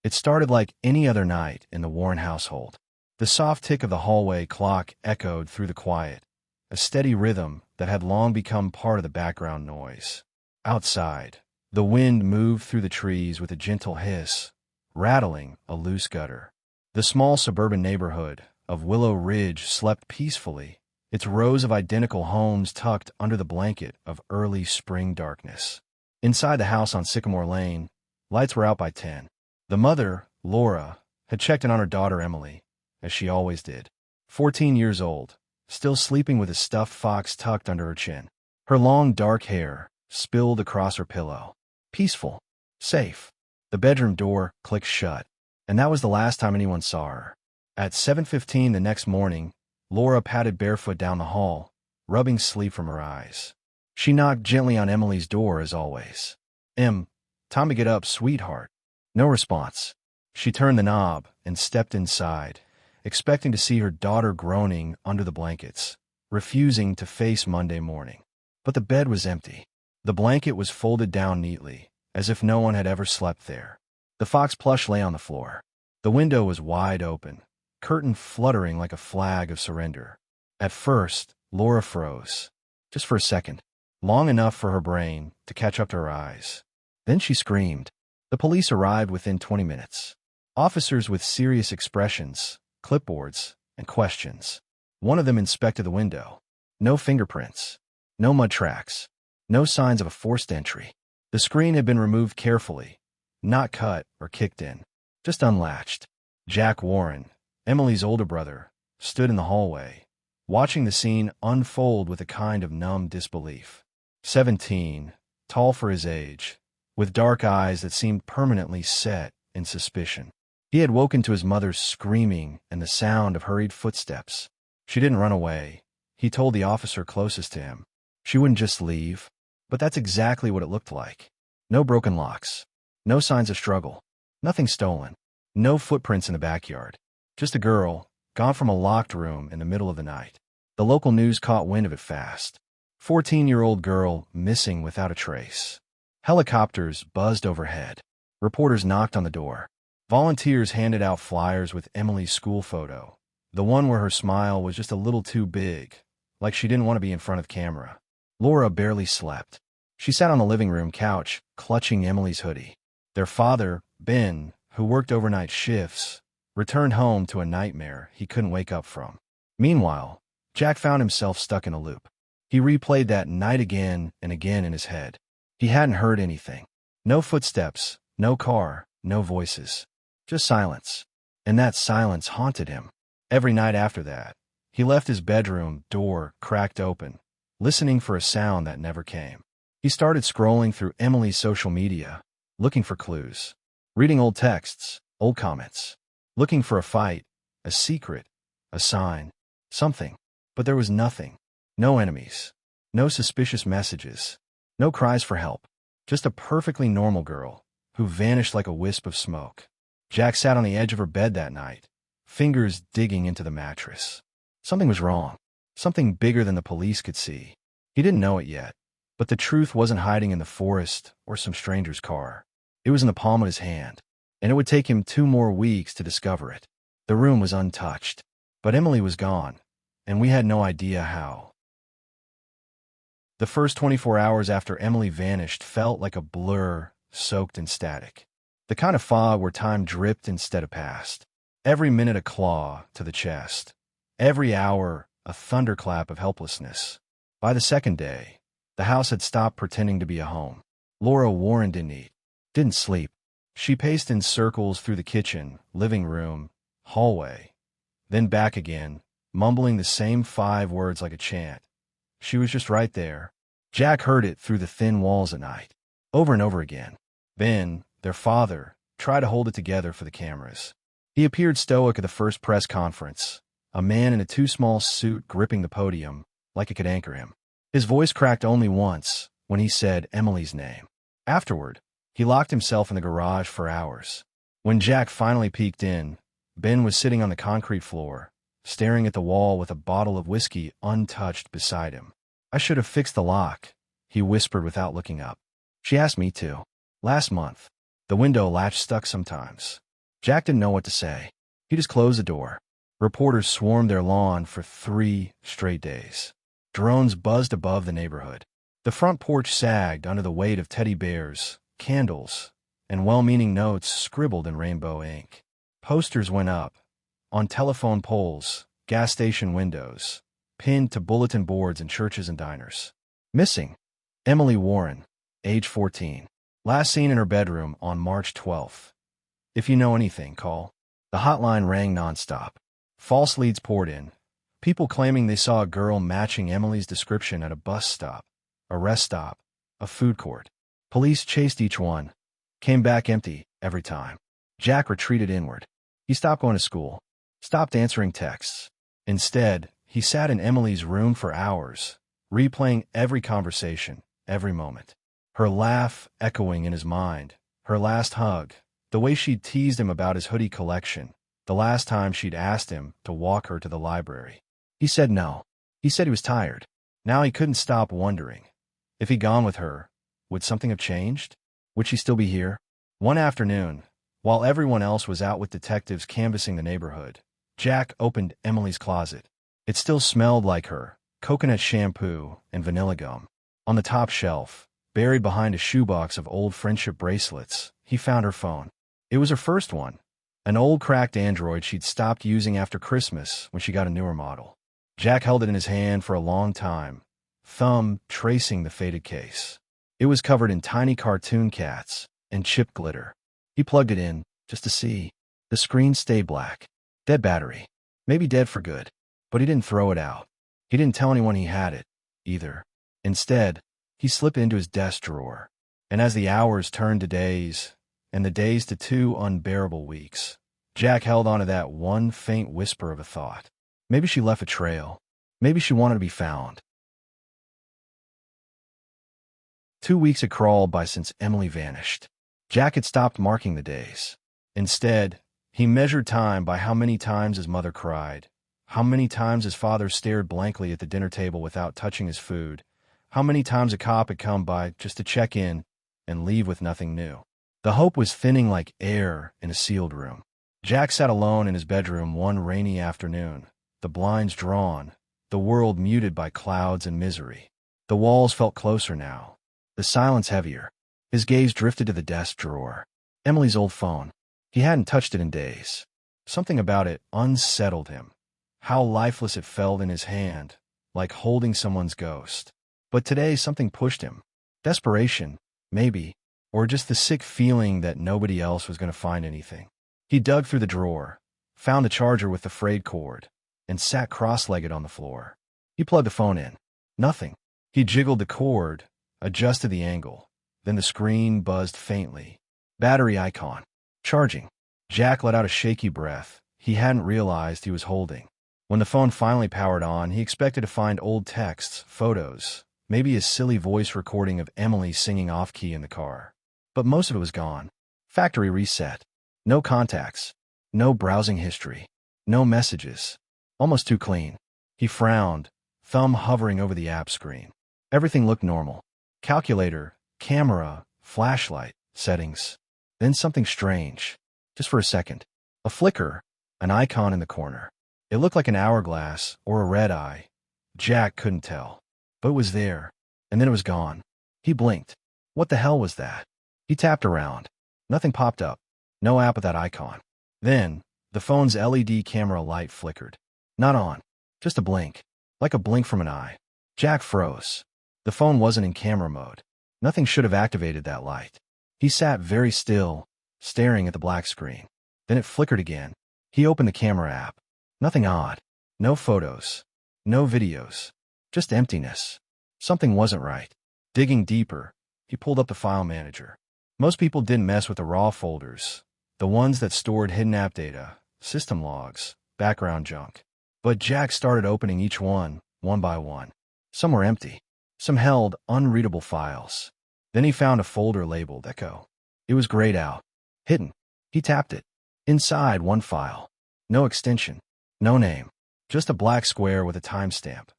It started like any other night in the Warren household. The soft tick of the hallway clock echoed through the quiet, a steady rhythm that had long become part of the background noise. Outside, the wind moved through the trees with a gentle hiss, rattling a loose gutter. The small suburban neighborhood of Willow Ridge slept peacefully, its rows of identical homes tucked under the blanket of early spring darkness. Inside the house on Sycamore Lane, lights were out by 10. The mother, Laura, had checked in on her daughter Emily, as she always did. 14 years old, still sleeping with a stuffed fox tucked under her chin. Her long dark hair spilled across her pillow. Peaceful. Safe. The bedroom door clicked shut, and that was the last time anyone saw her. At 7:15 the next morning, Laura padded barefoot down the hall, rubbing sleep from her eyes. She knocked gently on Emily's door as always. Time to get up, sweetheart." No response. She turned the knob and stepped inside, expecting to see her daughter groaning under the blankets, refusing to face Monday morning. But the bed was empty. The blanket was folded down neatly, as if no one had ever slept there. The fox plush lay on the floor. The window was wide open, curtain fluttering like a flag of surrender. At first, Laura froze. Just for a second. Long enough for her brain to catch up to her eyes. Then she screamed. The police arrived within 20 minutes. Officers with serious expressions, clipboards, and questions. One of them inspected the window. No fingerprints. No mud tracks. No signs of a forced entry. The screen had been removed carefully, not cut or kicked in, just unlatched. Jack Warren, Emily's older brother, stood in the hallway, watching the scene unfold with a kind of numb disbelief. 17, tall for his age, with dark eyes that seemed permanently set in suspicion. He had woken to his mother's screaming and the sound of hurried footsteps. She didn't run away, he told the officer closest to him. She wouldn't just leave, but that's exactly what it looked like. No broken locks, no signs of struggle, nothing stolen, no footprints in the backyard. Just a girl, gone from a locked room in the middle of the night. The local news caught wind of it fast. 14-year-old girl missing without a trace. Helicopters buzzed overhead. Reporters knocked on the door. Volunteers handed out flyers with Emily's school photo, the one where her smile was just a little too big, like she didn't want to be in front of camera. Laura barely slept. She sat on the living room couch, clutching Emily's hoodie. Their father, Ben, who worked overnight shifts, returned home to a nightmare he couldn't wake up from. Meanwhile, Jack found himself stuck in a loop. He replayed that night again and again in his head. He hadn't heard anything. No footsteps, no car, no voices. Just silence. And that silence haunted him. Every night after that, he left his bedroom door cracked open, listening for a sound that never came. He started scrolling through Emily's social media, looking for clues, reading old texts, old comments, looking for a fight, a secret, a sign, something. But there was nothing. No enemies, no suspicious messages, no cries for help. Just a perfectly normal girl who vanished like a wisp of smoke. Jack sat on the edge of her bed that night, fingers digging into the mattress. Something was wrong. Something bigger than the police could see. He didn't know it yet, but the truth wasn't hiding in the forest or some stranger's car. It was in the palm of his hand, and it would take him 2 more weeks to discover it. The room was untouched, but Emily was gone, and we had no idea how. The first 24 hours after Emily vanished felt like a blur soaked in static. The kind of fog where time dripped instead of passed. Every minute a claw to the chest. Every hour a thunderclap of helplessness. By the second day, the house had stopped pretending to be a home. Laura Warren didn't eat, didn't sleep. She paced in circles through the kitchen, living room, hallway, then back again, mumbling the same 5 words like a chant. She was just right there. Jack heard it through the thin walls at night, over and over again. Ben, their father, tried to hold it together for the cameras. He appeared stoic at the first press conference, a man in a too small suit gripping the podium, like it could anchor him. His voice cracked only once, when he said Emily's name. Afterward, he locked himself in the garage for hours. When Jack finally peeked in, Ben was sitting on the concrete floor, staring at the wall with a bottle of whiskey untouched beside him. "I should have fixed the lock," he whispered without looking up. "She asked me to. Last month. The window latch stuck sometimes." Jack didn't know what to say. He just closed the door. Reporters swarmed their lawn for 3 straight days. Drones buzzed above the neighborhood. The front porch sagged under the weight of teddy bears, candles, and well-meaning notes scribbled in rainbow ink. Posters went up, on telephone poles, gas station windows, pinned to bulletin boards in churches and diners. Missing. Emily Warren, age 14. Last seen in her bedroom on March 12th. If you know anything, call. The hotline rang nonstop. False leads poured in. People claiming they saw a girl matching Emily's description at a bus stop, a rest stop, a food court. Police chased each one. Came back empty every time. Jack retreated inward. He stopped going to school. Stopped answering texts. Instead, he sat in Emily's room for hours, replaying every conversation, every moment. Her laugh echoing in his mind, her last hug, the way she'd teased him about his hoodie collection, the last time she'd asked him to walk her to the library. He said no. He said he was tired. Now he couldn't stop wondering. If he'd gone with her, would something have changed? Would she still be here? One afternoon, while everyone else was out with detectives canvassing the neighborhood, Jack opened Emily's closet. It still smelled like her, coconut shampoo and vanilla gum. On the top shelf, buried behind a shoebox of old friendship bracelets, he found her phone. It was her first one, an old cracked Android she'd stopped using after Christmas when she got a newer model. Jack held it in his hand for a long time, thumb tracing the faded case. It was covered in tiny cartoon cats and chip glitter. He plugged it in, just to see. The screen stayed black. Dead battery. Maybe dead for good. But he didn't throw it out. He didn't tell anyone he had it, either. Instead, he slipped it into his desk drawer. And as the hours turned to days, and the days to 2 unbearable weeks, Jack held on to that one faint whisper of a thought. Maybe she left a trail. Maybe she wanted to be found. 2 weeks had crawled by since Emily vanished. Jack had stopped marking the days. Instead, he measured time by how many times his mother cried, how many times his father stared blankly at the dinner table without touching his food, how many times a cop had come by just to check in and leave with nothing new. The hope was thinning like air in a sealed room. Jack sat alone in his bedroom one rainy afternoon, the blinds drawn, the world muted by clouds and misery. The walls felt closer now, the silence heavier. His gaze drifted to the desk drawer. Emily's old phone. He hadn't touched it in days. Something about it unsettled him. How lifeless it felt in his hand, like holding someone's ghost. But today something pushed him. Desperation, maybe, or just the sick feeling that nobody else was going to find anything. He dug through the drawer, found the charger with the frayed cord, and sat cross-legged on the floor. He plugged the phone in. Nothing. He jiggled the cord, adjusted the angle. Then the screen buzzed faintly. Battery icon. Charging. Jack let out a shaky breath he hadn't realized he was holding. When the phone finally powered on, he expected to find old texts, photos, maybe a silly voice recording of Emily singing off-key in the car. But most of it was gone. Factory reset. No contacts. No browsing history. No messages. Almost too clean. He frowned, thumb hovering over the app screen. Everything looked normal. Calculator, camera, flashlight, settings. Then something strange. Just for a second. A flicker, an icon in the corner. It looked like an hourglass or a red eye. Jack couldn't tell. But it was there. And then it was gone. He blinked. What the hell was that? He tapped around. Nothing popped up. No app with that icon. Then, the phone's LED camera light flickered. Not on. Just a blink. Like a blink from an eye. Jack froze. The phone wasn't in camera mode. Nothing should have activated that light. He sat very still, staring at the black screen. Then it flickered again. He opened the camera app. Nothing odd. No photos. No videos. Just emptiness. Something wasn't right. Digging deeper, he pulled up the file manager. Most people didn't mess with the raw folders, the ones that stored hidden app data, system logs, background junk. But Jack started opening each one by one. Some were empty. Some held unreadable files. Then he found a folder labeled Echo. It was grayed out. Hidden. He tapped it. Inside one file. No extension. No name. Just a black square with a timestamp.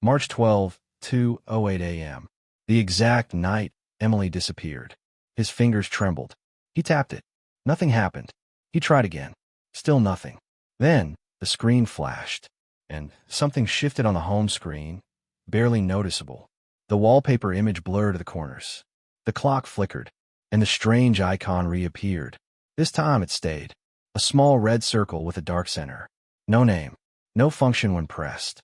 March 12, 2:08 a.m. The exact night Emily disappeared. His fingers trembled. He tapped it. Nothing happened. He tried again. Still nothing. Then, the screen flashed, and something shifted on the home screen, barely noticeable. The wallpaper image blurred to the corners. The clock flickered, and the strange icon reappeared. This time it stayed. A small red circle with a dark center. No name. No function when pressed.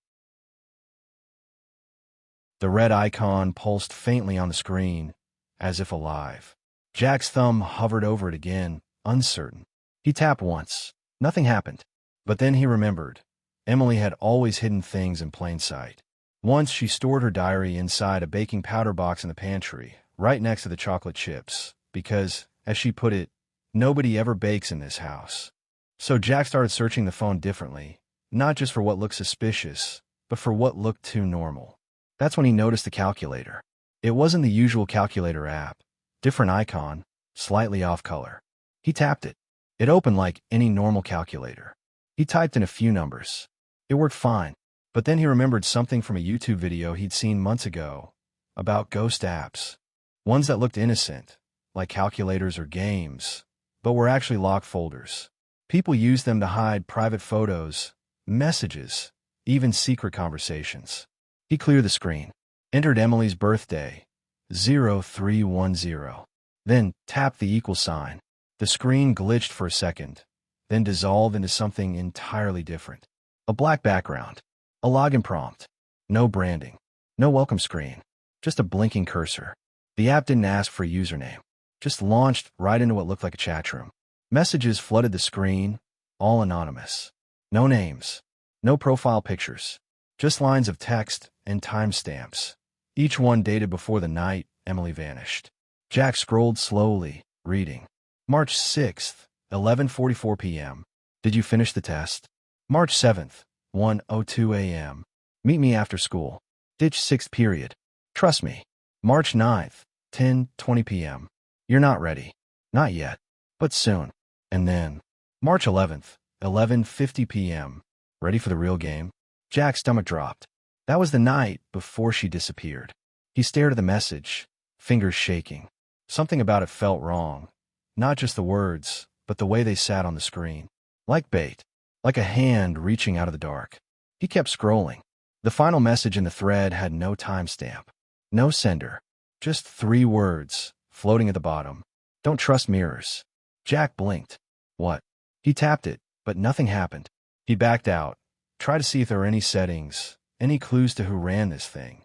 The red icon pulsed faintly on the screen, as if alive. Jack's thumb hovered over it again, uncertain. He tapped once. Nothing happened. But then he remembered. Emily had always hidden things in plain sight. Once she stored her diary inside a baking powder box in the pantry, right next to the chocolate chips, because, as she put it, nobody ever bakes in this house. So Jack started searching the phone differently, not just for what looked suspicious, but for what looked too normal. That's when he noticed the calculator. It wasn't the usual calculator app. Different icon, slightly off color. He tapped it. It opened like any normal calculator. He typed in a few numbers. It worked fine. But then he remembered something from a YouTube video he'd seen months ago about ghost apps. Ones that looked innocent, like calculators or games, but were actually locked folders. People used them to hide private photos, messages, even secret conversations. He cleared the screen, entered Emily's birthday, 0310, then tapped the equal sign. The screen glitched for a second, then dissolved into something entirely different. A black background. A login prompt. No branding. No welcome screen. Just a blinking cursor. The app didn't ask for a username. Just launched right into what looked like a chat room. Messages flooded the screen, all anonymous. No names. No profile pictures. Just lines of text and timestamps. Each one dated before the night Emily vanished. Jack scrolled slowly, reading. March 6th, 11:44 p.m. Did you finish the test? March 7th, 1:02 a.m. Meet me after school. Ditch 6th period. Trust me. March 9th, 10:20 p.m. You're not ready. Not yet. But soon. And then, March 11th, 11:50 p.m. Ready for the real game? Jack's stomach dropped. That was the night before she disappeared. He stared at the message, fingers shaking. Something about it felt wrong. Not just the words, but the way they sat on the screen. Like bait. Like a hand reaching out of the dark. He kept scrolling. The final message in the thread had no timestamp. No sender. Just 3 words, floating at the bottom. Don't trust mirrors. Jack blinked. What? He tapped it, but nothing happened. He backed out, tried to see if there were any settings, any clues to who ran this thing.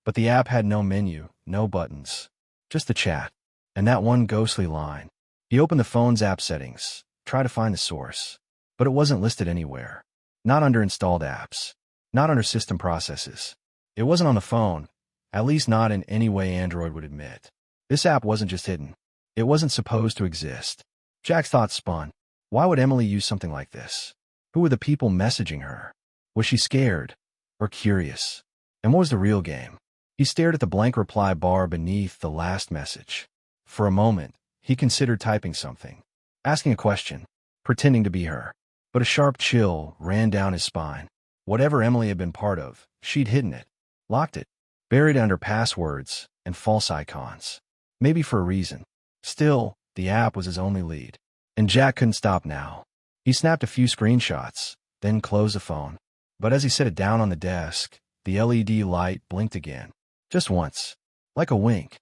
But the app had no menu, no buttons. Just the chat. And that one ghostly line. He opened the phone's app settings, tried to find the source. But it wasn't listed anywhere. Not under installed apps. Not under system processes. It wasn't on the phone, at least not in any way Android would admit. This app wasn't just hidden. It wasn't supposed to exist. Jack's thoughts spun. Why would Emily use something like this? Who were the people messaging her? Was she scared? Or curious? And what was the real game? He stared at the blank reply bar beneath the last message. For a moment, he considered typing something. Asking a question. Pretending to be her. But a sharp chill ran down his spine. Whatever Emily had been part of, she'd hidden it. Locked it. Buried under passwords and false icons. Maybe for a reason. Still, the app was his only lead. And Jack couldn't stop now. He snapped a few screenshots, then closed the phone. But as he set it down on the desk, the LED light blinked again. Just once. Like a wink.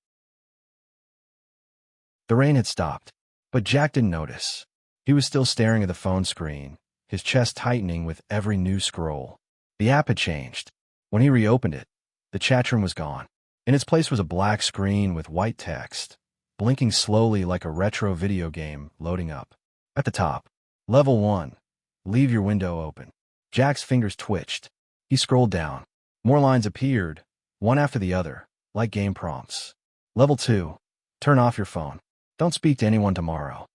The rain had stopped. But Jack didn't notice. He was still staring at the phone screen, his chest tightening with every new scroll. The app had changed. When he reopened it, the chat room was gone. In its place was a black screen with white text, blinking slowly like a retro video game loading up. At the top, Level 1. Leave your window open. Jack's fingers twitched. He scrolled down. More lines appeared, one after the other, like game prompts. Level 2. Turn off your phone. Don't speak to anyone tomorrow.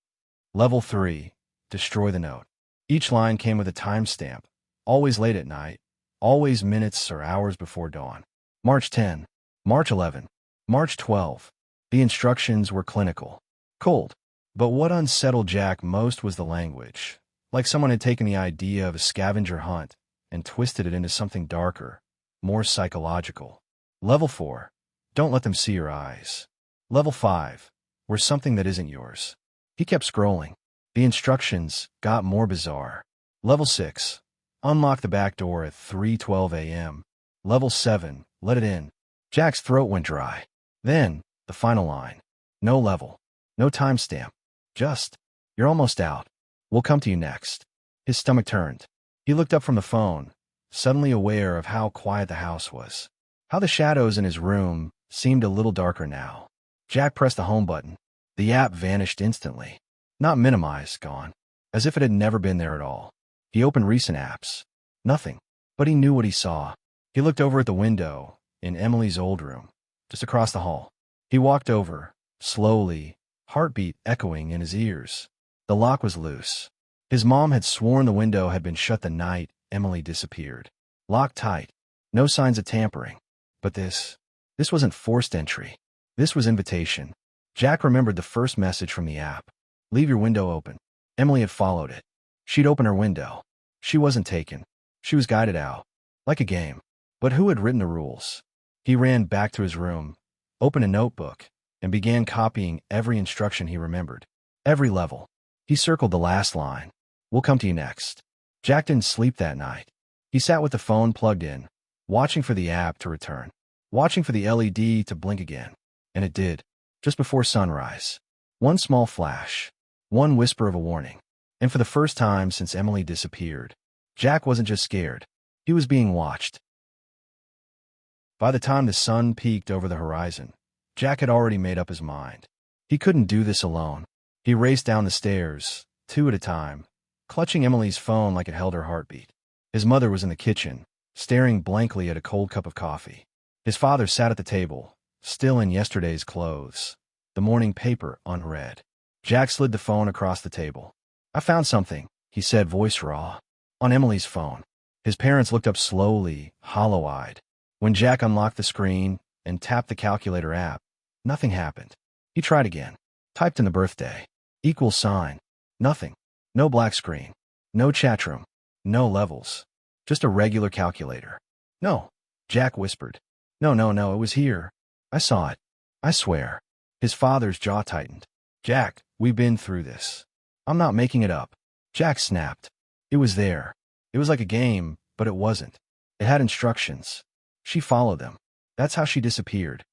Level 3. Destroy the note. Each line came with a timestamp, always late at night, always minutes or hours before dawn. March 10, March 11, March 12. The instructions were clinical. Cold. But what unsettled Jack most was the language. Like someone had taken the idea of a scavenger hunt and twisted it into something darker, more psychological. Level 4. Don't let them see your eyes. Level 5. We're something that isn't yours. He kept scrolling. The instructions got more bizarre. Level 6. Unlock the back door at 3:12 a.m. Level 7. Let it in. Jack's throat went dry. Then, the final line. No level. No timestamp. Just, you're almost out. We'll come to you next. His stomach turned. He looked up from the phone, suddenly aware of how quiet the house was. How the shadows in his room seemed a little darker now. Jack pressed the home button. The app vanished instantly. Not minimized, gone. As if it had never been there at all. He opened recent apps. Nothing. But he knew what he saw. He looked over at the window, in Emily's old room, just across the hall. He walked over, slowly, heartbeat echoing in his ears. The lock was loose. His mom had sworn the window had been shut the night Emily disappeared. Locked tight. No signs of tampering. But this wasn't forced entry. This was invitation. Jack remembered the first message from the app. Leave your window open. Emily had followed it. She'd open her window. She wasn't taken. She was guided out. Like a game. But who had written the rules? He ran back to his room, opened a notebook, and began copying every instruction he remembered. Every level. He circled the last line. We'll come to you next. Jack didn't sleep that night. He sat with the phone plugged in, watching for the app to return, watching for the LED to blink again. And it did, just before sunrise. One small flash. One whisper of a warning. And for the first time since Emily disappeared, Jack wasn't just scared. He was being watched. By the time the sun peaked over the horizon, Jack had already made up his mind. He couldn't do this alone. He raced down the stairs, 2 at a time, clutching Emily's phone like it held her heartbeat. His mother was in the kitchen, staring blankly at a cold cup of coffee. His father sat at the table, still in yesterday's clothes, the morning paper unread. Jack slid the phone across the table. I found something, he said, voice raw. On Emily's phone. His parents looked up slowly, hollow-eyed. When Jack unlocked the screen and tapped the calculator app, nothing happened. He tried again. Typed in the birthday. Equal sign. Nothing. No black screen. No chat room. No levels. Just a regular calculator. No. Jack whispered. No, it was here. I saw it. I swear. His father's jaw tightened. Jack, we've been through this. I'm not making it up. Jack snapped. It was there. It was like a game, but it wasn't. It had instructions. She followed them. That's how she disappeared.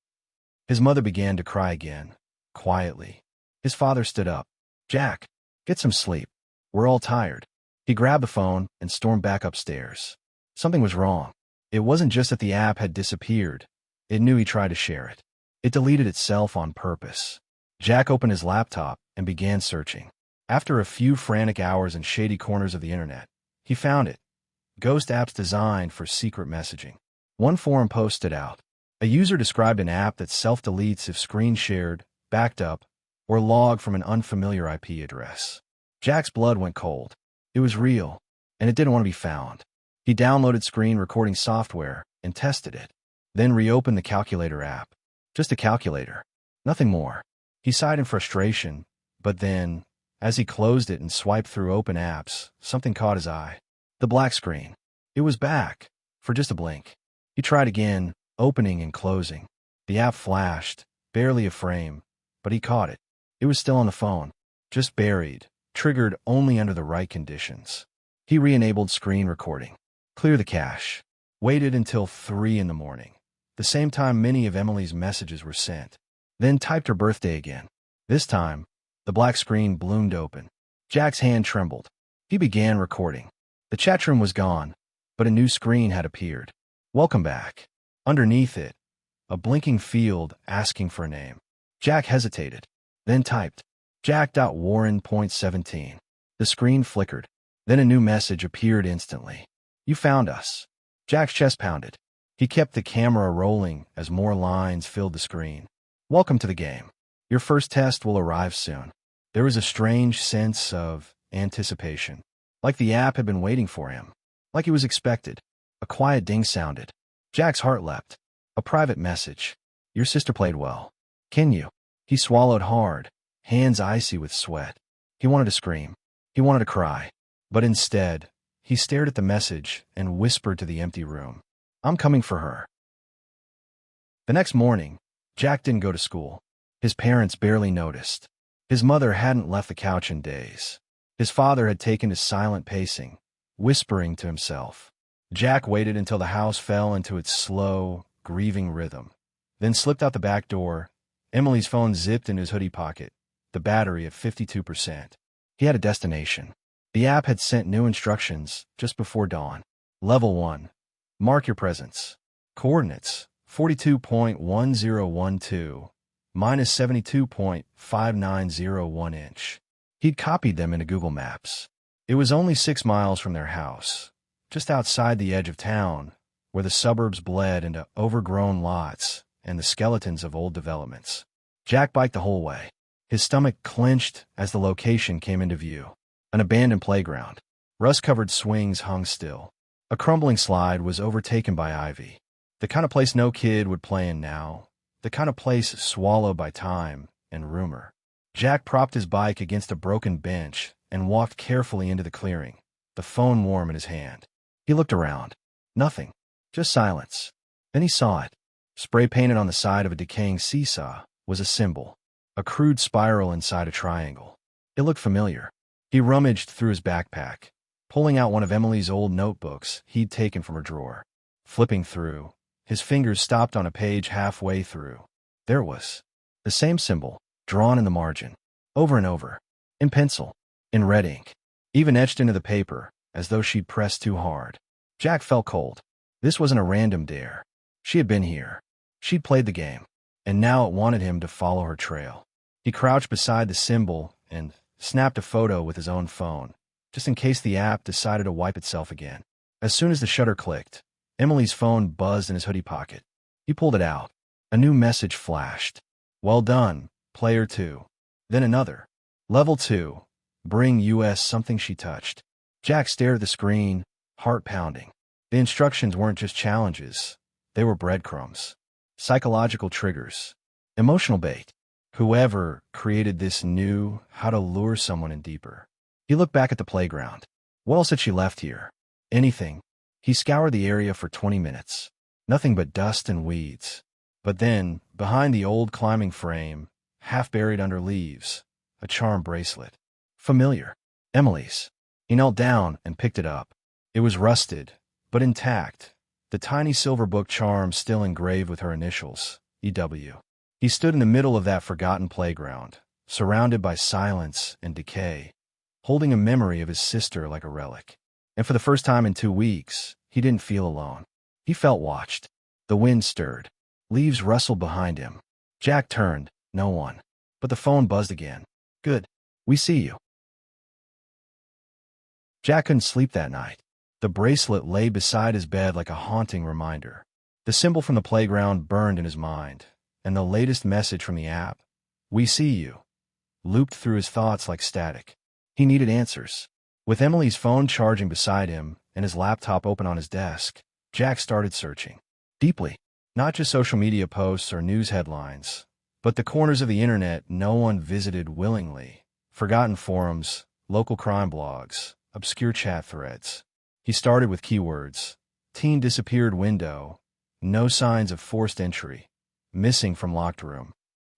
His mother began to cry again, quietly. His father stood up. Jack, get some sleep. We're all tired. He grabbed the phone and stormed back upstairs. Something was wrong. It wasn't just that the app had disappeared. It knew he tried to share it. It deleted itself on purpose. Jack opened his laptop and began searching. After a few frantic hours in shady corners of the internet, he found it. Ghost apps designed for secret messaging. One forum post stood out. A user described an app that self-deletes if screen shared, backed up, or logged from an unfamiliar IP address. Jack's blood went cold. It was real, and it didn't want to be found. He downloaded screen recording software and tested it, then reopened the calculator app. Just a calculator. Nothing more. He sighed in frustration, but then, as he closed it and swiped through open apps, something caught his eye. The black screen. It was back, for just a blink. He tried again, opening and closing. The app flashed, barely a frame, but he caught it. It was still on the phone, just buried, triggered only under the right conditions. He re-enabled screen recording. Clear the cache. Waited until 3 in the morning, the same time many of Emily's messages were sent. Then typed her birthday again. This time, the black screen bloomed open. Jack's hand trembled. He began recording. The chat room was gone, but a new screen had appeared. Welcome back. Underneath it, a blinking field asking for a name. Jack hesitated, then typed, Jack.Warren.17. The screen flickered. Then a new message appeared instantly. You found us. Jack's chest pounded. He kept the camera rolling as more lines filled the screen. Welcome to the game. Your first test will arrive soon. There was a strange sense of anticipation. Like the app had been waiting for him. Like he was expected. A quiet ding sounded. Jack's heart leapt. A private message. Your sister played well. Can you? He swallowed hard, hands icy with sweat. He wanted to scream. He wanted to cry. But instead, he stared at the message and whispered to the empty room. I'm coming for her. The next morning, Jack didn't go to school. His parents barely noticed. His mother hadn't left the couch in days. His father had taken to silent pacing, whispering to himself. Jack waited until the house fell into its slow, grieving rhythm, then slipped out the back door. Emily's phone zipped in his hoodie pocket, the battery at 52%. He had a destination. The app had sent new instructions just before dawn. Level 1. Mark your presence. Coordinates: 42.1012, minus 72.5901 inch. He'd copied them into Google Maps. It was only 6 miles from their house, just outside the edge of town, where the suburbs bled into overgrown lots and the skeletons of old developments. Jack biked the whole way. His stomach clenched as the location came into view. An abandoned playground. Rust-covered swings hung still. A crumbling slide was overtaken by ivy. The kind of place no kid would play in now. The kind of place swallowed by time and rumor. Jack propped his bike against a broken bench and walked carefully into the clearing, the phone warm in his hand. He looked around. Nothing. Just silence. Then he saw it. Spray-painted on the side of a decaying seesaw was a symbol, a crude spiral inside a triangle. It looked familiar. He rummaged through his backpack, pulling out one of Emily's old notebooks he'd taken from her drawer. Flipping through, his fingers stopped on a page halfway through. There it was. The same symbol, drawn in the margin, over and over, in pencil, in red ink, even etched into the paper, as though she'd pressed too hard. Jack felt cold. This wasn't a random dare. She had been here. She'd played the game, and now it wanted him to follow her trail. He crouched beside the symbol and snapped a photo with his own phone, just in case the app decided to wipe itself again. As soon as the shutter clicked, Emily's phone buzzed in his hoodie pocket. He pulled it out. A new message flashed. Well done, Player 2. Then another. Level 2. Bring US something she touched. Jack stared at the screen, heart pounding. The instructions weren't just challenges. They were breadcrumbs. Psychological triggers. Emotional bait. Whoever created this knew how to lure someone in deeper. He looked back at the playground. What else had she left here? Anything. He scoured the area for 20 minutes. Nothing but dust and weeds. But then, behind the old climbing frame, half buried under leaves, a charm bracelet. Familiar. Emily's. He knelt down and picked it up. It was rusted, but intact. The tiny silver book charm still engraved with her initials, EW. He stood in the middle of that forgotten playground, surrounded by silence and decay, holding a memory of his sister like a relic. And for the first time in 2 weeks, he didn't feel alone. He felt watched. The wind stirred. Leaves rustled behind him. Jack turned. No one. But the phone buzzed again. Good. We see you. Jack couldn't sleep that night. The bracelet lay beside his bed like a haunting reminder. The symbol from the playground burned in his mind, and the latest message from the app, "We see you," looped through his thoughts like static. He needed answers. With Emily's phone charging beside him and his laptop open on his desk, Jack started searching. Deeply. Not just social media posts or news headlines, but the corners of the internet no one visited willingly. Forgotten forums, local crime blogs, obscure chat threads. He started with keywords. Teen disappeared window. No signs of forced entry. Missing from locked room.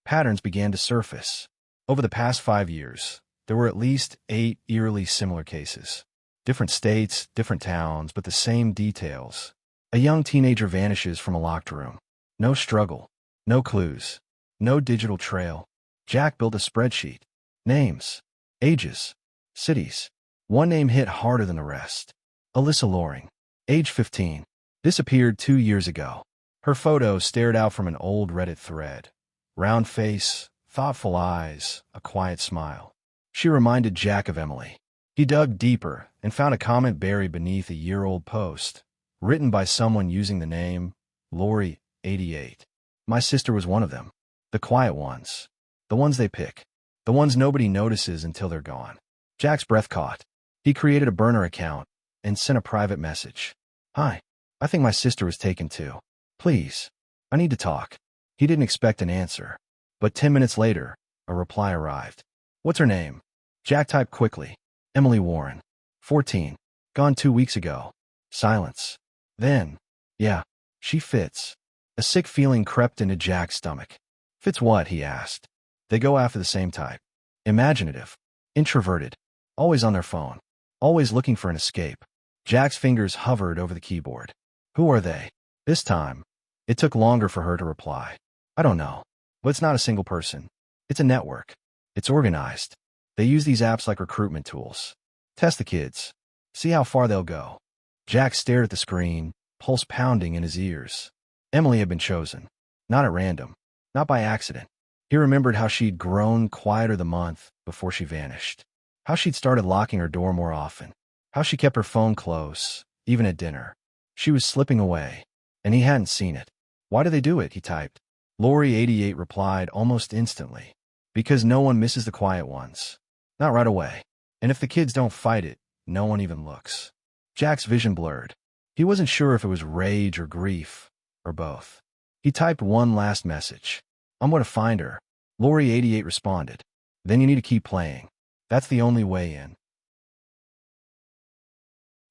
Patterns began to surface. Over the past 5 years, there were at least 8 eerily similar cases. Different states, different towns, but the same details. A young teenager vanishes from a locked room. No struggle. No clues. No digital trail. Jack built a spreadsheet. Names. Ages. Cities. One name hit harder than the rest. Alyssa Loring. Age 15. Disappeared 2 years ago. Her photo stared out from an old Reddit thread. Round face, thoughtful eyes, a quiet smile. She reminded Jack of Emily. He dug deeper and found a comment buried beneath a year-old post, written by someone using the name Lori, 88. My sister was one of them. The quiet ones. The ones they pick. The ones nobody notices until they're gone. Jack's breath caught. He created a burner account and sent a private message. Hi. I think my sister was taken too. Please. I need to talk. He didn't expect an answer. But 10 minutes later, a reply arrived. What's her name? Jack typed quickly. Emily Warren. 14. Gone 2 weeks ago. Silence. Then, yeah, she fits. A sick feeling crept into Jack's stomach. Fits what? He asked. They go after the same type. Imaginative. Introverted. always on their phone, always looking for an escape. Jack's fingers hovered over the keyboard. Who are they? This time, it took longer for her to reply. I don't know. But it's not a single person. It's a network. It's organized. They use these apps like recruitment tools. Test the kids. See how far they'll go. Jack stared at the screen, pulse pounding in his ears. Emily had been chosen. Not at random. Not by accident. He remembered how she'd grown quieter the month before she vanished. How she'd started locking her door more often. How she kept her phone close, even at dinner. She was slipping away, and he hadn't seen it. Why do they do it? He typed. Lori 88 replied almost instantly. Because no one misses the quiet ones. Not right away. And if the kids don't fight it, no one even looks. Jack's vision blurred. He wasn't sure if it was rage or grief, or both. He typed one last message. I'm going to find her. Lori 88 responded. Then you need to keep playing. That's the only way in.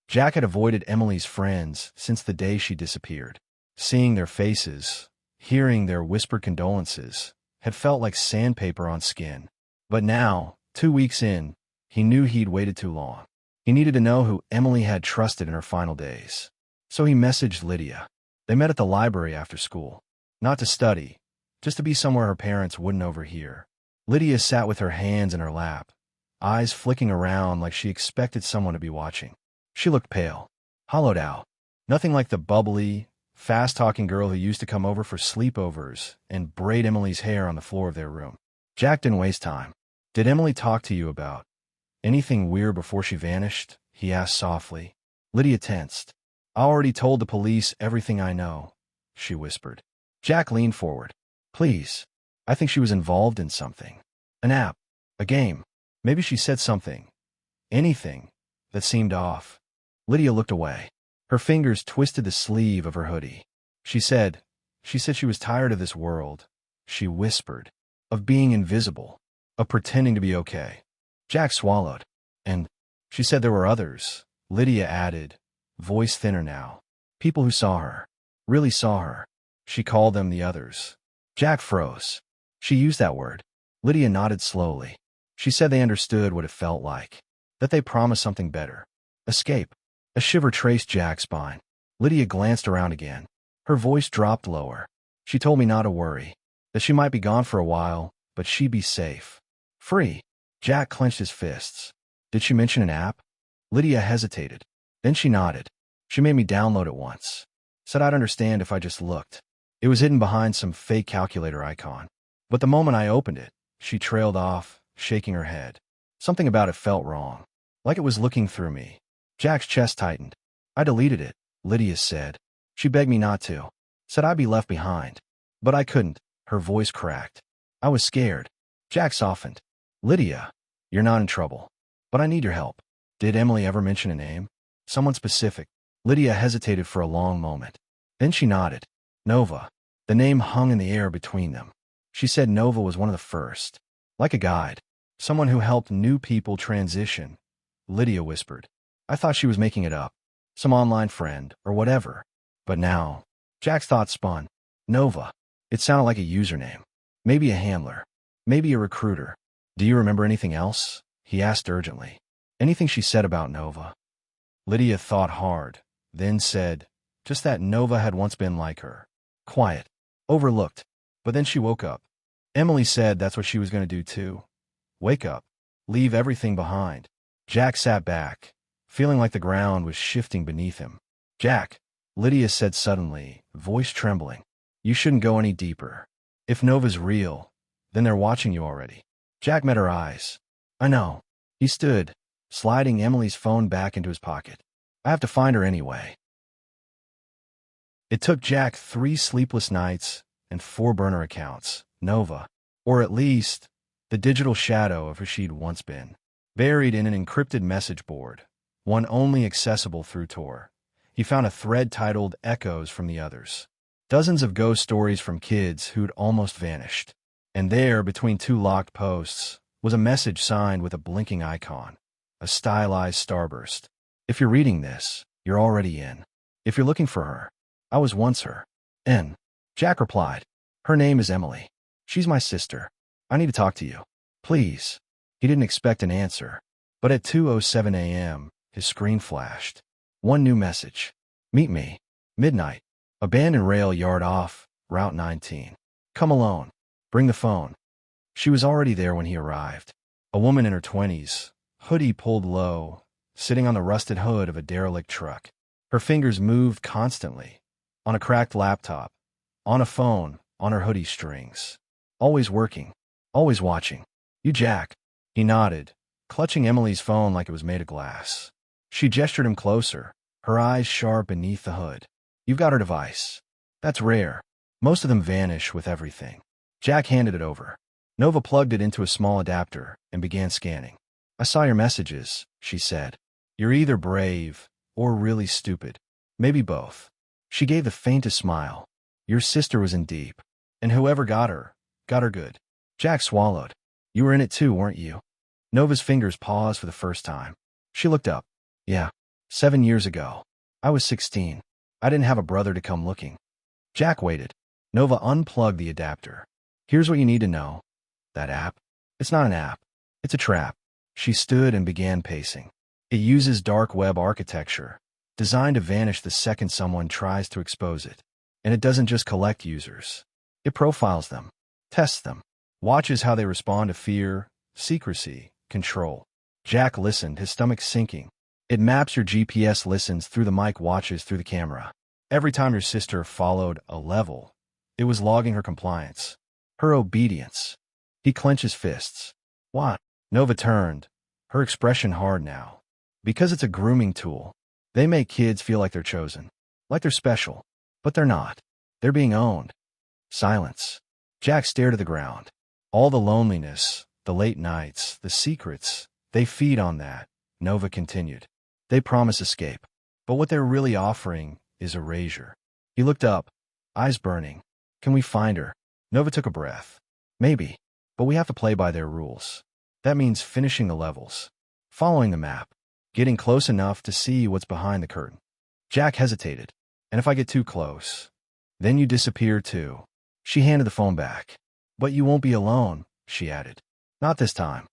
Jack had avoided Emily's friends since the day she disappeared. Seeing their faces, hearing their whispered condolences, had felt like sandpaper on skin. But now, 2 weeks in, he knew he'd waited too long. He needed to know who Emily had trusted in her final days. So he messaged Lydia. They met at the library after school. Not to study, just to be somewhere her parents wouldn't overhear. Lydia sat with her hands in her lap, eyes flicking around like she expected someone to be watching. She looked pale, hollowed out. Nothing like the bubbly, fast-talking girl who used to come over for sleepovers and braid Emily's hair on the floor of their room. Jack didn't waste time. Did Emily talk to you about anything weird before she vanished? He asked softly. Lydia tensed. I already told the police everything I know, she whispered. Jack leaned forward. Please. I think she was involved in something. An app. A game. Maybe she said something. Anything. That seemed off. Lydia looked away. Her fingers twisted the sleeve of her hoodie. She said she was tired of this world. She whispered. Of being invisible. Of pretending to be okay. Jack swallowed. And she said there were others, Lydia added, voice thinner now. People who saw her. Really saw her. She called them the others. Jack froze. She used that word. Lydia nodded slowly. She said they understood what it felt like. That they promised something better. Escape. A shiver traced Jack's spine. Lydia glanced around again. Her voice dropped lower. She told me not to worry. That she might be gone for a while, but she'd be safe. Free. Jack clenched his fists. Did she mention an app? Lydia hesitated. Then she nodded. She made me download it once. Said I'd understand if I just looked. It was hidden behind some fake calculator icon. But the moment I opened it, she trailed off, shaking her head. Something about it felt wrong. Like it was looking through me. Jack's chest tightened. I deleted it, Lydia said. She begged me not to. Said I'd be left behind. But I couldn't. Her voice cracked. I was scared. Jack softened. Lydia, you're not in trouble. But I need your help. Did Emily ever mention a name? Someone specific? Lydia hesitated for a long moment. Then she nodded. Nova. The name hung in the air between them. She said Nova was one of the first. Like a guide. Someone who helped new people transition. Lydia whispered. I thought she was making it up. Some online friend, or whatever. But now, Jack's thoughts spun. Nova. It sounded like a username. Maybe a handler. Maybe a recruiter. Do you remember anything else? He asked urgently. Anything she said about Nova? Lydia thought hard, then said, just that Nova had once been like her. Quiet. Overlooked. But then she woke up. Emily said that's what she was going to do too. Wake up. Leave everything behind. Jack sat back, feeling like the ground was shifting beneath him. Jack, Lydia said suddenly, voice trembling. You shouldn't go any deeper. If Nova's real, then they're watching you already. Jack met her eyes. I know. He stood, sliding Emily's phone back into his pocket. I have to find her anyway. It took Jack 3 sleepless nights and 4 burner accounts. Nova, or at least the digital shadow of who she'd once been, buried in an encrypted message board, one only accessible through Tor. He found a thread titled Echoes from the Others. Dozens of ghost stories from kids who'd almost vanished. And there, between 2 locked posts, was a message signed with a blinking icon, a stylized starburst. If you're reading this, you're already in. If you're looking for her, I was once her. N. Jack replied. Her name is Emily. She's my sister. I need to talk to you. Please. He didn't expect an answer, But at 2:07 a.m., his screen flashed. One new message. Meet me. Midnight. Abandoned rail yard off, Route 19. Come alone. Bring the phone. She was already there when he arrived. A woman in her 20s, hoodie pulled low, sitting on the rusted hood of a derelict truck. Her fingers moved constantly. On a cracked laptop. On a phone. On her hoodie strings. Always working. Always watching. You Jack. He nodded, clutching Emily's phone like it was made of glass. She gestured him closer, her eyes sharp beneath the hood. You've got her device. That's rare. Most of them vanish with everything. Jack handed it over. Nova plugged it into a small adapter and began scanning. I saw your messages, she said. You're either brave or really stupid. Maybe both. She gave the faintest smile. Your sister was in deep. And whoever got her good. Jack swallowed. You were in it too, weren't you? Nova's fingers paused for the first time. She looked up. Yeah. 7 years ago. I was 16. I didn't have a brother to come looking. Jack waited. Nova unplugged the adapter. Here's what you need to know. That app? It's not an app. It's a trap. She stood and began pacing. It uses dark web architecture, designed to vanish the second someone tries to expose it. And it doesn't just collect users. It profiles them, tests them, watches how they respond to fear, secrecy, control. Jack listened, his stomach sinking. It maps your GPS, listens through the mic, watches through the camera. Every time your sister followed a level, it was logging her compliance, her obedience. He clenched his fists. What? Nova turned, her expression hard now. Because it's a grooming tool. They make kids feel like they're chosen, like they're special. But they're not. They're being owned. Silence. Jack stared at the ground. All the loneliness, the late nights, the secrets, they feed on that, Nova continued. They promise escape. But what they're really offering is erasure. He looked up, eyes burning. Can we find her? Nova took a breath. Maybe. But we have to play by their rules. That means finishing the levels, following the map, getting close enough to see what's behind the curtain. Jack hesitated. And if I get too close, then you disappear too. She handed the phone back. But you won't be alone, she added. Not this time.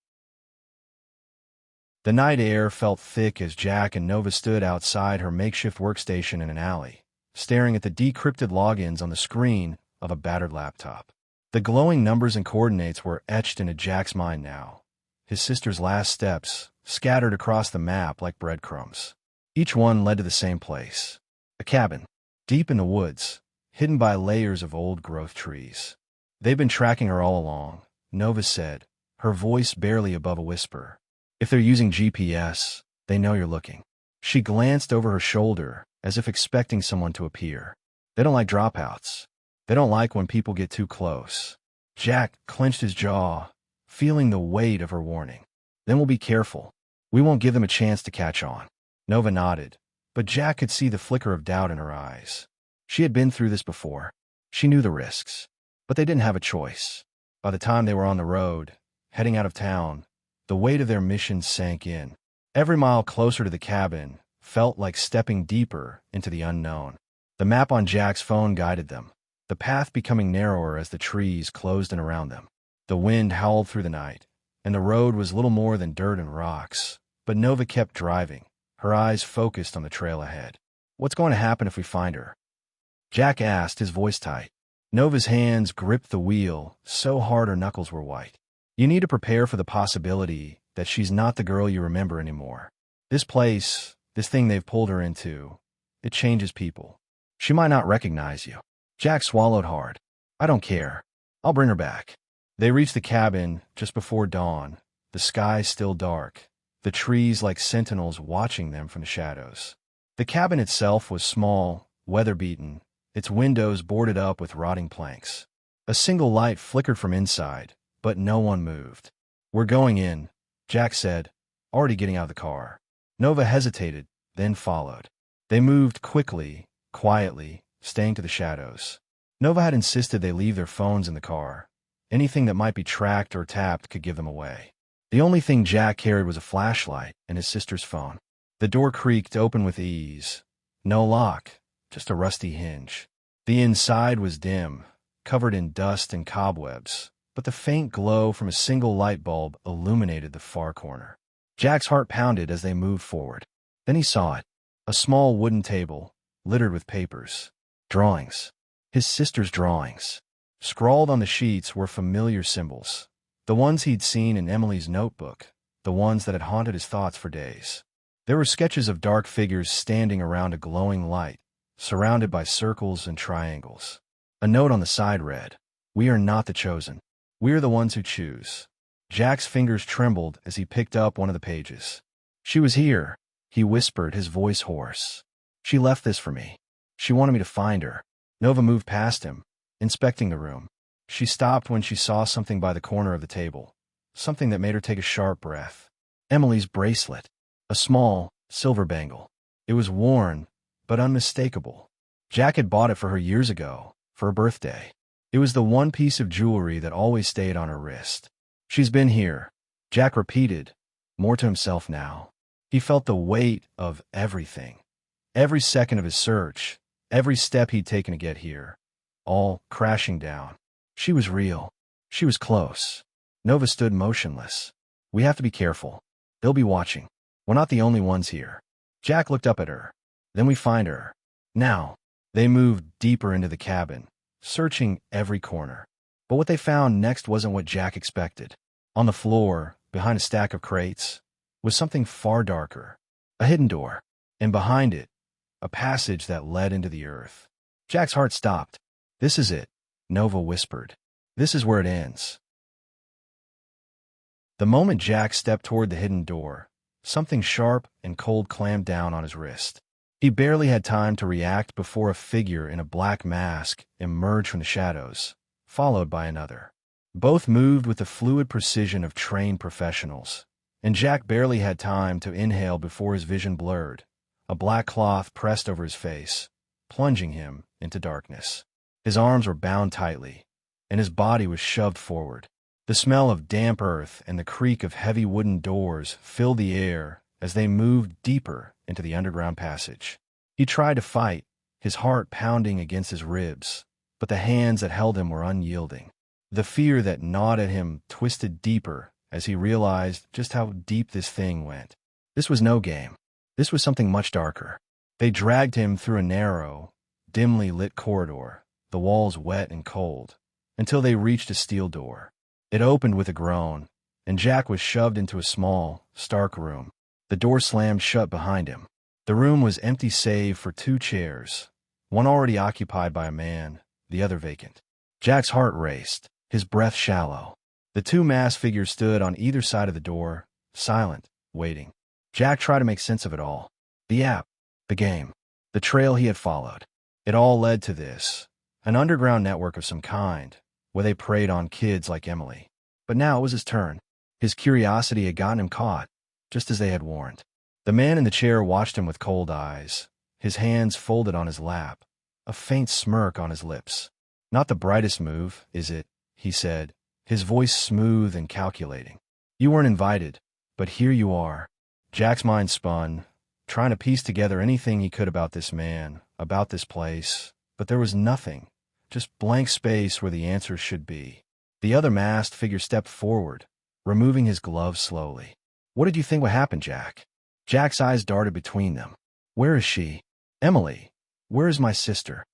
The night air felt thick as Jack and Nova stood outside her makeshift workstation in an alley, staring at the decrypted logins on the screen of a battered laptop. The glowing numbers and coordinates were etched into Jack's mind now, his sister's last steps scattered across the map like breadcrumbs. Each one led to the same place, a cabin, deep in the woods, hidden by layers of old-growth trees. They've been tracking her all along, Nova said, her voice barely above a whisper. If they're using GPS, they know you're looking. She glanced over her shoulder, as if expecting someone to appear. They don't like dropouts. They don't like when people get too close. Jack clenched his jaw, feeling the weight of her warning. Then we'll be careful. We won't give them a chance to catch on. Nova nodded, but Jack could see the flicker of doubt in her eyes. She had been through this before. She knew the risks. But they didn't have a choice. By the time they were on the road, heading out of town, the weight of their mission sank in. Every mile closer to the cabin felt like stepping deeper into the unknown. The map on Jack's phone guided them, the path becoming narrower as the trees closed in around them. The wind howled through the night, and the road was little more than dirt and rocks. But Nova kept driving, her eyes focused on the trail ahead. What's going to happen if we find her? Jack asked, his voice tight. Nova's hands gripped the wheel so hard her knuckles were white. You need to prepare for the possibility that she's not the girl you remember anymore. This place, this thing they've pulled her into, it changes people. She might not recognize you. Jack swallowed hard. I don't care. I'll bring her back. They reached the cabin just before dawn, the sky still dark, the trees like sentinels watching them from the shadows. The cabin itself was small, weather-beaten, its windows boarded up with rotting planks. A single light flickered from inside, but no one moved. We're going in, Jack said, already getting out of the car. Nova hesitated, then followed. They moved quickly, quietly, staying to the shadows. Nova had insisted they leave their phones in the car. Anything that might be tracked or tapped could give them away. The only thing Jack carried was a flashlight and his sister's phone. The door creaked open with ease. No lock, just a rusty hinge. The inside was dim, covered in dust and cobwebs, but the faint glow from a single light bulb illuminated the far corner. Jack's heart pounded as they moved forward. Then he saw it. A small wooden table, littered with papers. Drawings. His sister's drawings. Scrawled on the sheets were familiar symbols. The ones he'd seen in Emily's notebook. The ones that had haunted his thoughts for days. There were sketches of dark figures standing around a glowing light, surrounded by circles and triangles. A note on the side read, "We are not the chosen. We are the ones who choose." Jack's fingers trembled as he picked up one of the pages. "She was here," he whispered, his voice hoarse. "She left this for me. She wanted me to find her." Nova moved past him, inspecting the room. She stopped when she saw something by the corner of the table, something that made her take a sharp breath. Emily's bracelet. A small, silver bangle. It was worn, but unmistakable. Jack had bought it for her years ago, for her birthday. It was the one piece of jewelry that always stayed on her wrist. "She's been here," Jack repeated, more to himself now. He felt the weight of everything. Every second of his search, every step he'd taken to get here, all crashing down. She was real. She was close. Nova stood motionless. "We have to be careful. They'll be watching. We're not the only ones here." Jack looked up at her. "Then we find her. Now." They moved deeper into the cabin, searching every corner. But what they found next wasn't what Jack expected. On the floor, behind a stack of crates, was something far darker. A hidden door. And behind it, a passage that led into the earth. Jack's heart stopped. "This is it," Nova whispered. "This is where it ends." The moment Jack stepped toward the hidden door, something sharp and cold clamped down on his wrist. He barely had time to react before a figure in a black mask emerged from the shadows, followed by another. Both moved with the fluid precision of trained professionals, and Jack barely had time to inhale before his vision blurred, a black cloth pressed over his face, plunging him into darkness. His arms were bound tightly, and his body was shoved forward. The smell of damp earth and the creak of heavy wooden doors filled the air as they moved deeper into the underground passage. He tried to fight, his heart pounding against his ribs, but the hands that held him were unyielding. The fear that gnawed at him twisted deeper as he realized just how deep this thing went. This was no game. This was something much darker. They dragged him through a narrow, dimly lit corridor, the walls wet and cold, until they reached a steel door. It opened with a groan, and Jack was shoved into a small, stark room. The door slammed shut behind him. The room was empty save for 2 chairs, one already occupied by a man, the other vacant. Jack's heart raced, his breath shallow. The 2 masked figures stood on either side of the door, silent, waiting. Jack tried to make sense of it all. The app, the game, the trail he had followed. It all led to this, an underground network of some kind, where they preyed on kids like Emily. But now it was his turn. His curiosity had gotten him caught, just as they had warned. The man in the chair watched him with cold eyes, his hands folded on his lap, a faint smirk on his lips. "Not the brightest move, is it?" he said, his voice smooth and calculating. "You weren't invited, but here you are." Jack's mind spun, trying to piece together anything he could about this man, about this place, but there was nothing. Just blank space where the answers should be. The other masked figure stepped forward, removing his gloves slowly. "What did you think would happen, Jack?" Jack's eyes darted between them. "Where is she? Emily, where is my sister?"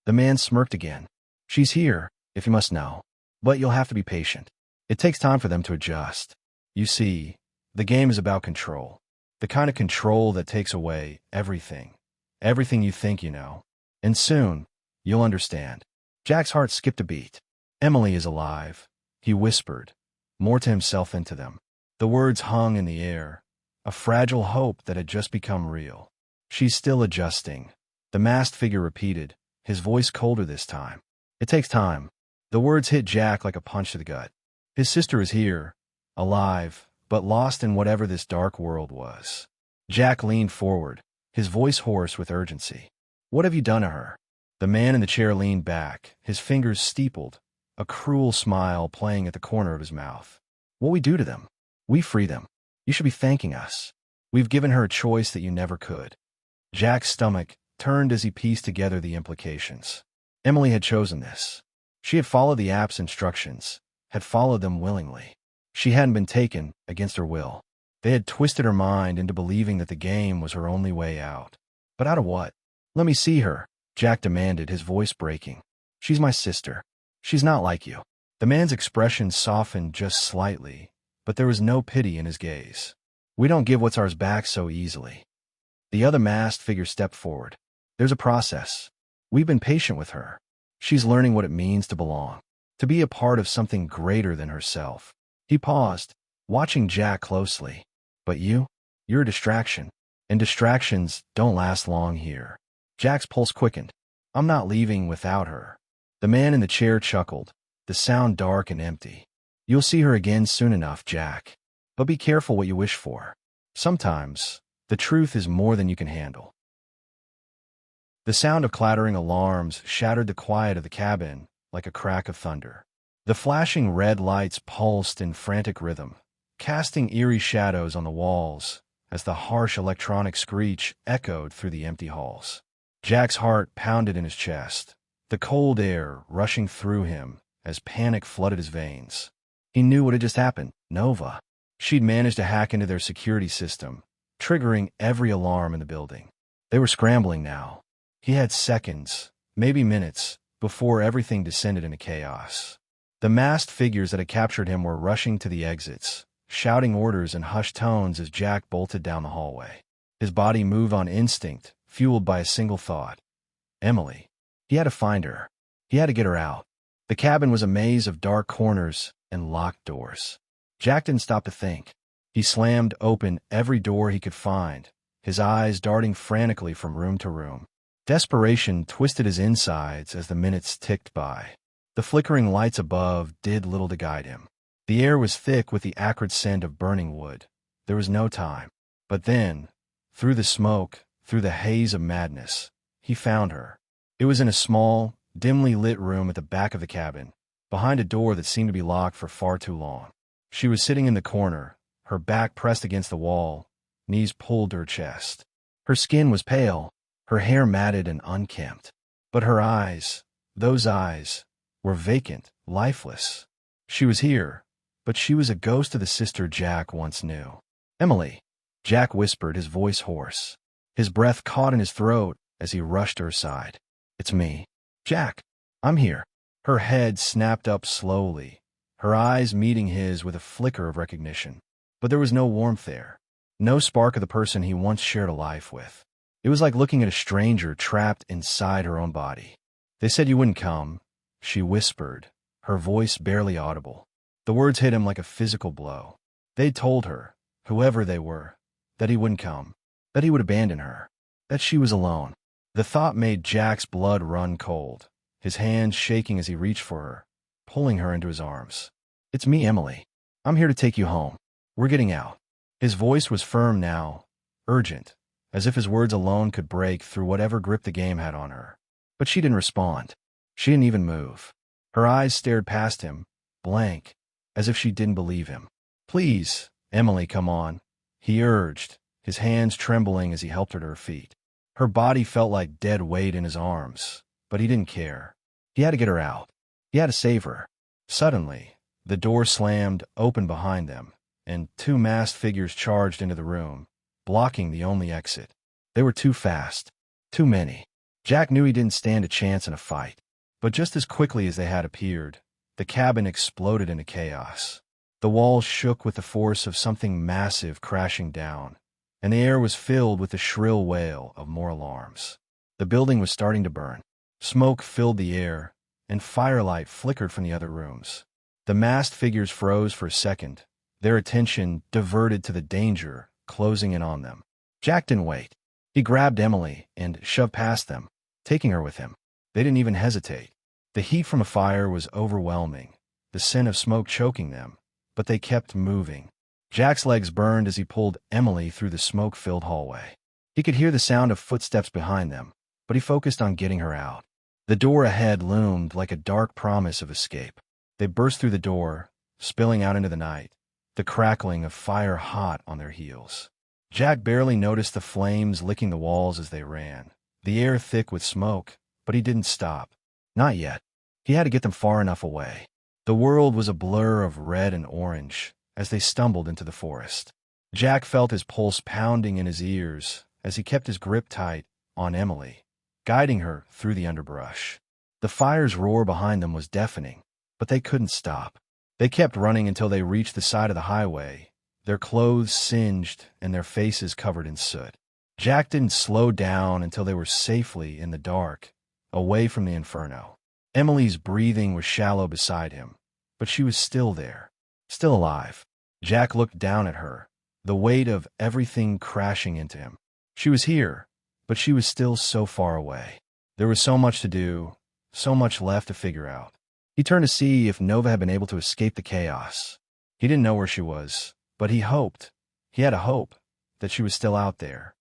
The man smirked again. "She's here, if you must know. But you'll have to be patient. It takes time for them to adjust. You see, the game is about control. The kind of control that takes away everything. Everything you think you know. And soon, you'll understand." Jack's heart skipped a beat. "Emily is alive," he whispered, more to himself than to them. The words hung in the air, a fragile hope that had just become real. "She's still adjusting," the masked figure repeated, his voice colder this time. "It takes time." The words hit Jack like a punch to the gut. His sister is here, alive, but lost in whatever this dark world was. Jack leaned forward, his voice hoarse with urgency. "What have you done to her?" The man in the chair leaned back, his fingers steepled, a cruel smile playing at the corner of his mouth. "What we do to them? We free them. You should be thanking us. We've given her a choice that you never could." Jack's stomach turned as he pieced together the implications. Emily had chosen this. She had followed the app's instructions, had followed them willingly. She hadn't been taken against her will. They had twisted her mind into believing that the game was her only way out. But out of what? Let me see her, Jack demanded, his voice breaking. She's my sister. She's not like you. The man's expression softened just slightly, but there was no pity in his gaze. We don't give what's ours back so easily. The other masked figure stepped forward. There's a process. We've been patient with her. She's learning what it means to belong, to be a part of something greater than herself. He paused, watching Jack closely. But you're a distraction, and distractions don't last long here. Jack's pulse quickened. I'm not leaving without her. The man in the chair chuckled, the sound dark and empty. You'll see her again soon enough, Jack. But be careful what you wish for. Sometimes, the truth is more than you can handle. The sound of clattering alarms shattered the quiet of the cabin like a crack of thunder. The flashing red lights pulsed in frantic rhythm, casting eerie shadows on the walls as the harsh electronic screech echoed through the empty halls. Jack's heart pounded in his chest, the cold air rushing through him as panic flooded his veins. He knew what had just happened. Nova. She'd managed to hack into their security system, triggering every alarm in the building. They were scrambling now. He had seconds, maybe minutes, before everything descended into chaos. The masked figures that had captured him were rushing to the exits, shouting orders in hushed tones as Jack bolted down the hallway. His body moved on instinct, fueled by a single thought. Emily. He had to find her. He had to get her out. The cabin was a maze of dark corners and locked doors. Jack didn't stop to think. He slammed open every door he could find, his eyes darting frantically from room to room. Desperation twisted his insides as the minutes ticked by. The flickering lights above did little to guide him. The air was thick with the acrid scent of burning wood. There was no time. But then, through the smoke, through the haze of madness, he found her. It was in a small, dimly lit room at the back of the cabin, behind a door that seemed to be locked for far too long. She was sitting in the corner, her back pressed against the wall, knees pulled to her chest. Her skin was pale, her hair matted and unkempt. But her eyes, those eyes, were vacant, lifeless. She was here, but she was a ghost of the sister Jack once knew. Emily, Jack whispered, his voice hoarse. His breath caught in his throat as he rushed to her side. It's me. Jack, I'm here. Her head snapped up slowly, her eyes meeting his with a flicker of recognition. But there was no warmth there, no spark of the person he once shared a life with. It was like looking at a stranger trapped inside her own body. They said you wouldn't come, she whispered, her voice barely audible. The words hit him like a physical blow. They'd told her, whoever they were, that he wouldn't come, that he would abandon her, that she was alone. The thought made Jack's blood run cold, his hands shaking as he reached for her, pulling her into his arms. It's me, Emily. I'm here to take you home. We're getting out. His voice was firm now, urgent, as if his words alone could break through whatever grip the game had on her. But she didn't respond. She didn't even move. Her eyes stared past him, blank, as if she didn't believe him. Please, Emily, come on, he urged, his hands trembling as he helped her to her feet. Her body felt like dead weight in his arms, but he didn't care. He had to get her out. He had to save her. Suddenly, the door slammed open behind them, and two masked figures charged into the room, blocking the only exit. They were too fast. Too many. Jack knew he didn't stand a chance in a fight. But just as quickly as they had appeared, the cabin exploded into chaos. The walls shook with the force of something massive crashing down, and the air was filled with the shrill wail of more alarms. The building was starting to burn. Smoke filled the air, and firelight flickered from the other rooms. The masked figures froze for a second, their attention diverted to the danger closing in on them. Jack didn't wait. He grabbed Emily and shoved past them, taking her with him. They didn't even hesitate. The heat from a fire was overwhelming, the scent of smoke choking them, but they kept moving. Jack's legs burned as he pulled Emily through the smoke-filled hallway. He could hear the sound of footsteps behind them, but he focused on getting her out. The door ahead loomed like a dark promise of escape. They burst through the door, spilling out into the night, the crackling of fire hot on their heels. Jack barely noticed the flames licking the walls as they ran, the air thick with smoke, but he didn't stop. Not yet. He had to get them far enough away. The world was a blur of red and orange as they stumbled into the forest. Jack felt his pulse pounding in his ears as he kept his grip tight on Emily, guiding her through the underbrush. The fire's roar behind them was deafening, but they couldn't stop. They kept running until they reached the side of the highway, their clothes singed and their faces covered in soot. Jack didn't slow down until they were safely in the dark, away from the inferno. Emily's breathing was shallow beside him, but she was still there, still alive. Jack looked down at her, the weight of everything crashing into him. She was here, but she was still so far away. There was so much to do, so much left to figure out. He turned to see if Nova had been able to escape the chaos. He didn't know where she was, but he had a hope, that she was still out there.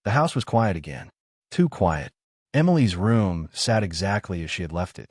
The house was quiet again. Too quiet. Emily's room sat exactly as she had left it,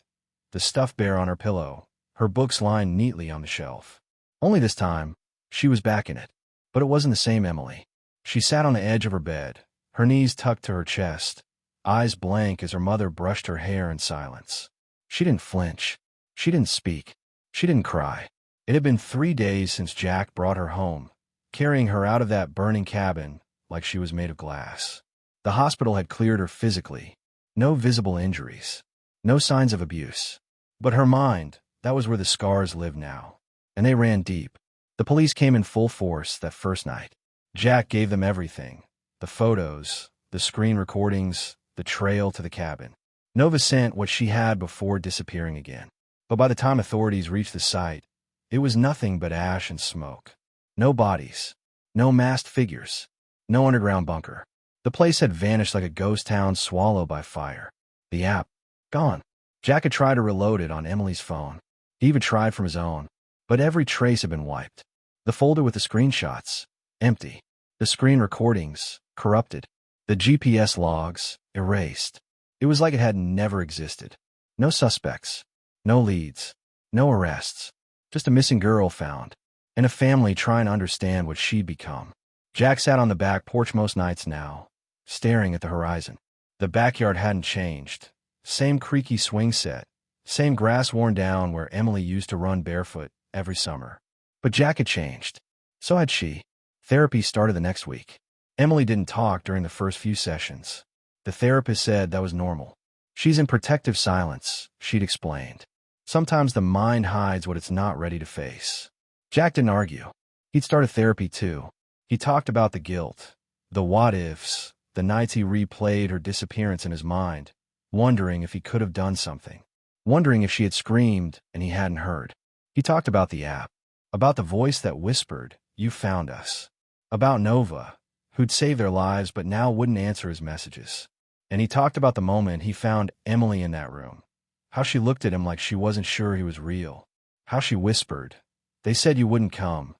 the stuffed bear on her pillow, her books lined neatly on the shelf. Only this time, she was back in it. But it wasn't the same Emily. She sat on the edge of her bed, her knees tucked to her chest, eyes blank as her mother brushed her hair in silence. She didn't flinch. She didn't speak. She didn't cry. It had been 3 days since Jack brought her home, carrying her out of that burning cabin like she was made of glass. The hospital had cleared her physically. No visible injuries. No signs of abuse. But her mind, that was where the scars lived now. And they ran deep. The police came in full force that first night. Jack gave them everything. The photos, the screen recordings, the trail to the cabin. Nova sent what she had before disappearing again. But by the time authorities reached the site, it was nothing but ash and smoke. No bodies. No masked figures. No underground bunker. The place had vanished like a ghost town swallowed by fire. The app, gone. Jack had tried to reload it on Emily's phone. He even tried from his own. But every trace had been wiped. The folder with the screenshots, empty. The screen recordings, corrupted. The GPS logs, erased. It was like it had never existed. No suspects. No leads. No arrests. Just a missing girl found. And a family trying to understand what she'd become. Jack sat on the back porch most nights now, staring at the horizon. The backyard hadn't changed. Same creaky swing set. Same grass worn down where Emily used to run barefoot every summer. But Jack had changed. So had she. Therapy started the next week. Emily didn't talk during the first few sessions. The therapist said that was normal. She's in protective silence, she'd explained. Sometimes the mind hides what it's not ready to face. Jack didn't argue. He'd started therapy too. He talked about the guilt, the what-ifs, the nights he replayed her disappearance in his mind, wondering if he could have done something, wondering if she had screamed and he hadn't heard. He talked about the app, about the voice that whispered, "You found us," about Nova, who'd saved their lives but now wouldn't answer his messages. And he talked about the moment he found Emily in that room, how she looked at him like she wasn't sure he was real, how she whispered, "They said you wouldn't come,"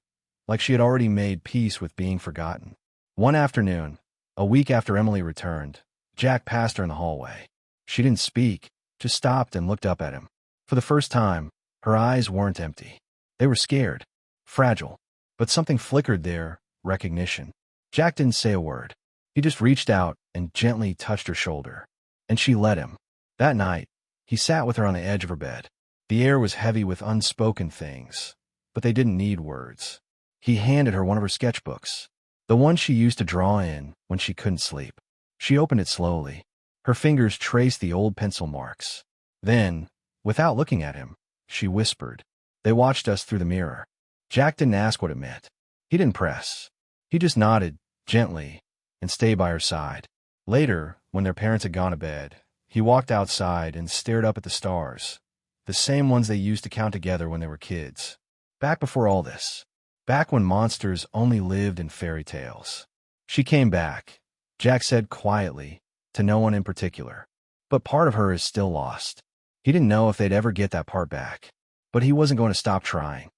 like she had already made peace with being forgotten. One afternoon, a week after Emily returned, Jack passed her in the hallway. She didn't speak, just stopped and looked up at him. For the first time, her eyes weren't empty. They were scared, fragile, but something flickered there, recognition. Jack didn't say a word. He just reached out and gently touched her shoulder. And she let him. That night, he sat with her on the edge of her bed. The air was heavy with unspoken things, but they didn't need words. He handed her one of her sketchbooks, the one she used to draw in when she couldn't sleep. She opened it slowly. Her fingers traced the old pencil marks. Then, without looking at him, she whispered, "They watched us through the mirror." Jack didn't ask what it meant. He didn't press. He just nodded, gently, and stayed by her side. Later, when their parents had gone to bed, he walked outside and stared up at the stars, the same ones they used to count together when they were kids. Back before all this. Back when monsters only lived in fairy tales. She came back, Jack said quietly, to no one in particular. But part of her is still lost. He didn't know if they'd ever get that part back. But he wasn't going to stop trying.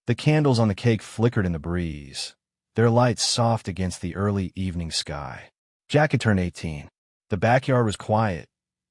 The candles on the cake flickered in the breeze, their lights soft against the early evening sky. Jack had turned 18. The backyard was quiet,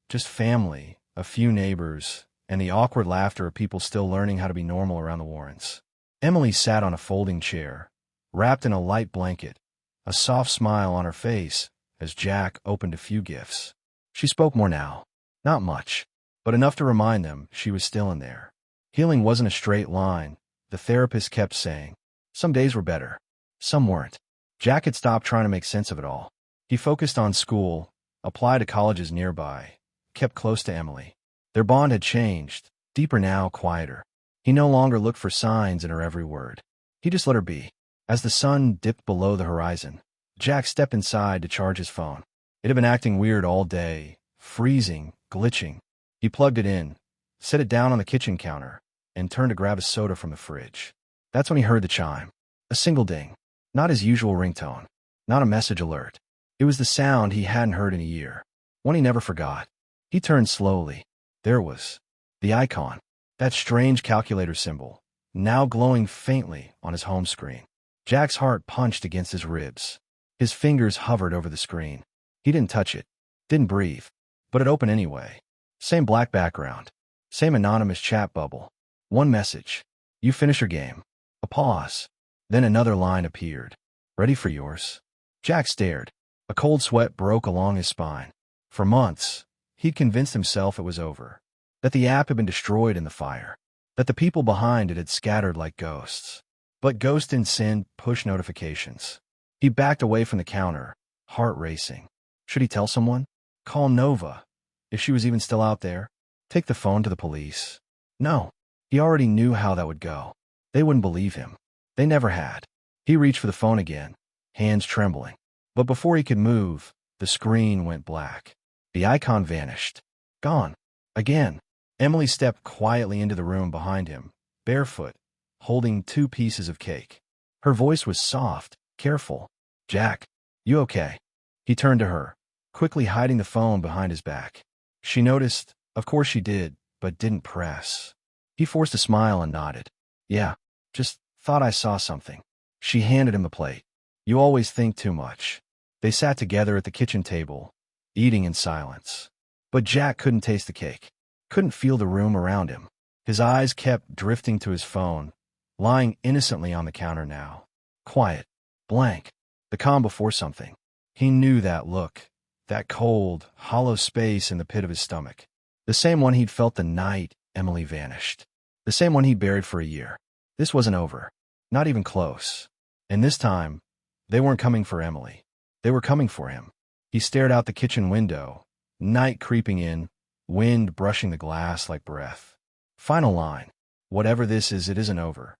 just family, a few neighbors, and the awkward laughter of people still learning how to be normal around the Warrens. Emily sat on a folding chair, wrapped in a light blanket, a soft smile on her face as Jack opened a few gifts. She spoke more now. Not much, but enough to remind them she was still in there. Healing wasn't a straight line. the therapist kept saying. Some days were better. Some weren't. Jack had stopped trying to make sense of it all. He focused on school, applied to colleges nearby, kept close to Emily. Their bond had changed, deeper now, quieter. He no longer looked for signs in her every word. He just let her be. As the sun dipped below the horizon, Jack stepped inside to charge his phone. It had been acting weird all day, freezing, glitching. He plugged it in, set it down on the kitchen counter, and turned to grab a soda from the fridge. That's when he heard the chime. A single ding. Not his usual ringtone. Not a message alert. It was the sound he hadn't heard in a year. One he never forgot. He turned slowly. There it was. The icon. That strange calculator symbol, now glowing faintly on his home screen. Jack's heart punched against his ribs. His fingers hovered over the screen. He didn't touch it. Didn't breathe. But it opened anyway. Same black background. Same anonymous chat bubble. One message. You finish your game. A pause. Then another line appeared. Ready for yours? Jack stared. A cold sweat broke along his spine. For months, he'd convinced himself it was over. That the app had been destroyed in the fire. That the people behind it had scattered like ghosts. But ghosts didn't send push notifications. He backed away from the counter, heart racing. Should he tell someone? Call Nova, if she was even still out there? Take the phone to the police? No. He already knew how that would go. They wouldn't believe him. They never had. He reached for the phone again, hands trembling. But before he could move, the screen went black. The icon vanished. Gone. Again. Emily stepped quietly into the room behind him, barefoot, holding 2 pieces of cake. Her voice was soft, careful. Jack, you okay? He turned to her, quickly hiding the phone behind his back. She noticed, of course she did, but didn't press. He forced a smile and nodded. Yeah, just thought I saw something. She handed him the plate. You always think too much. They sat together at the kitchen table, eating in silence. But Jack couldn't taste the cake, couldn't feel the room around him. His eyes kept drifting to his phone, lying innocently on the counter now. Quiet, blank, the calm before something. He knew that look, that cold, hollow space in the pit of his stomach. The same one he'd felt the night Emily vanished. The same one he'd buried for a year. This wasn't over. Not even close. And this time, they weren't coming for Emily. They were coming for him. He stared out the kitchen window, night creeping in, wind brushing the glass like breath. Final line. Whatever this is, it isn't over.